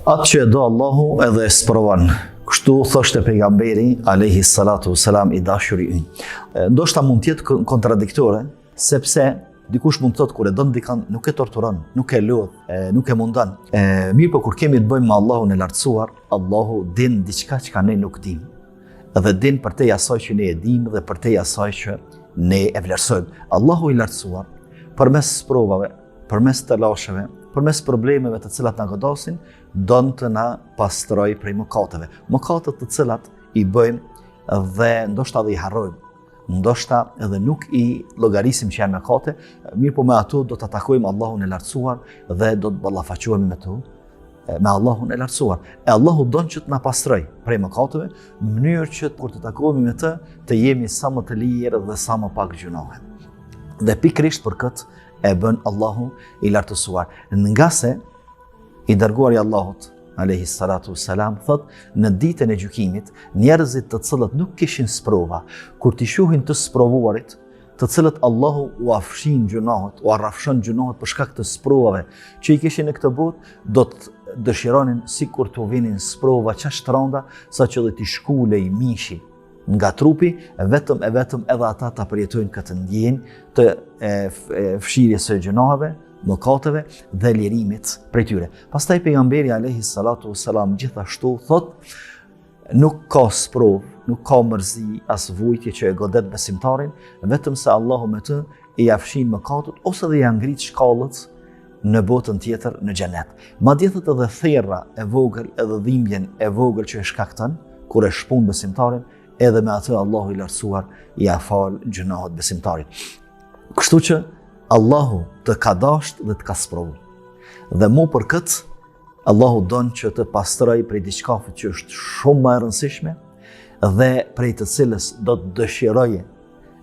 Atë që e do Allahu edhe e sprovon. Kështu thoshte pejgamberi alayhi salatu wasalam i dashuri ynë. Ndoshta mund të jetë kontradiktore, sepse dikush mund të thotë kur e don dikën nuk e torturon, nuk e lodh, nuk e mundon. Mirë, po kur kemi të bëjmë me Allahun e lartësuar, Allahu din diçka që ne nuk dim. Dhe din përtej asaj që ne e dim dhe përtej asaj që ne e vlerësojmë. Allahu i lartësuar përmes provave, përmes të lasheve, përmes problemeve të cilat na godasin, don të na pastroj prej mëkateve. Mëkatet të cilat i bëjmë dhe ndoshta dhe i harrojmë. Ndoshta edhe nuk i llogarisim që janë mëkate, mirë po me ato do të takojmë Allahun e lartësuar dhe do të ballafaqohemi me Allahun e lartësuar. E Allahu don që të na pastroj prej mëkateve, në mënyrë që kur të takohemi me të jemi sa më të lirë dhe sa më pak gjunohe. Dhe pikrisht për këtë e bën Allahu i lartësuar. Nga se i dërguari Allahut alayhi salatu wassalam thot, në ditën e gjykimit, njerëzit të cilët nuk kishin sprova, kur t'i shohin të sprovuarit, të cilët Allahu u afshin gjunohet, u arrafshon gjunohet për shkak të sprovave që i kishin në këtë botë, do të dëshironin sikur t'u vinin sprova qashtë rënda, sa që dhe t'i shkulej mishi nga trupi, vetëm edhe ata ta përjetojnë këtë ndjenjë të fshirjes së gjunoheve, mëkateve dhe lirimit prej tyre. Pastaj pejgamberi alayhi salatu wassalam gjithashtu thot, nuk ka sprov, nuk ka mërzi as vujtje që e godet besimtarin, vetëm se Allahu me të i afshin mëkatet ose dhe ja ngrit shkallët në botën tjetër në xhenet. Madje thot edhe therra e vogël, edhe dhimbjen e vogël që e shkakton kur e shpun besimtarin, edhe me atë Allahu i lartësuar i afal gjunohet besimtarit. Kështu që Allahu të ka dasht dhe të ka sprovu. Dhe mu për këtë, Allahu don që të pastroj prej diçkave që është shumë më e rëndësishme dhe prej të cilës do të dëshiroje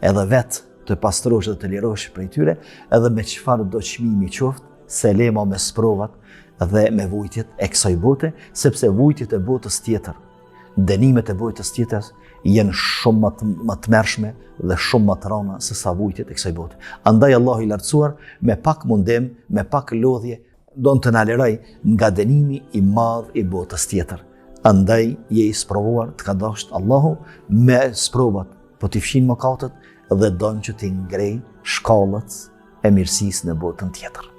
edhe vetë të pastrosh dhe të lirosh prej tyre, edhe me çfarë do çmimi qoftë, selema me sprovat dhe me vujtjet e kësaj bote, sepse vujtjet e botës tjetër, dënimet e botës tjetër janë shumë më të mërshme dhe shumë më të rënda se sa vujtjet e kësaj bote. Andaj Allahu i lartësuar me pak mundim, me pak lodhje, don të na liroj nga dënimi i madh i botës tjetër. Andaj je i sprovuar, të ka dashur Allahu me sprovat, po t'i fshin mëkatet dhe don që t'i ngrej shkallët e mirësisë në botën tjetër.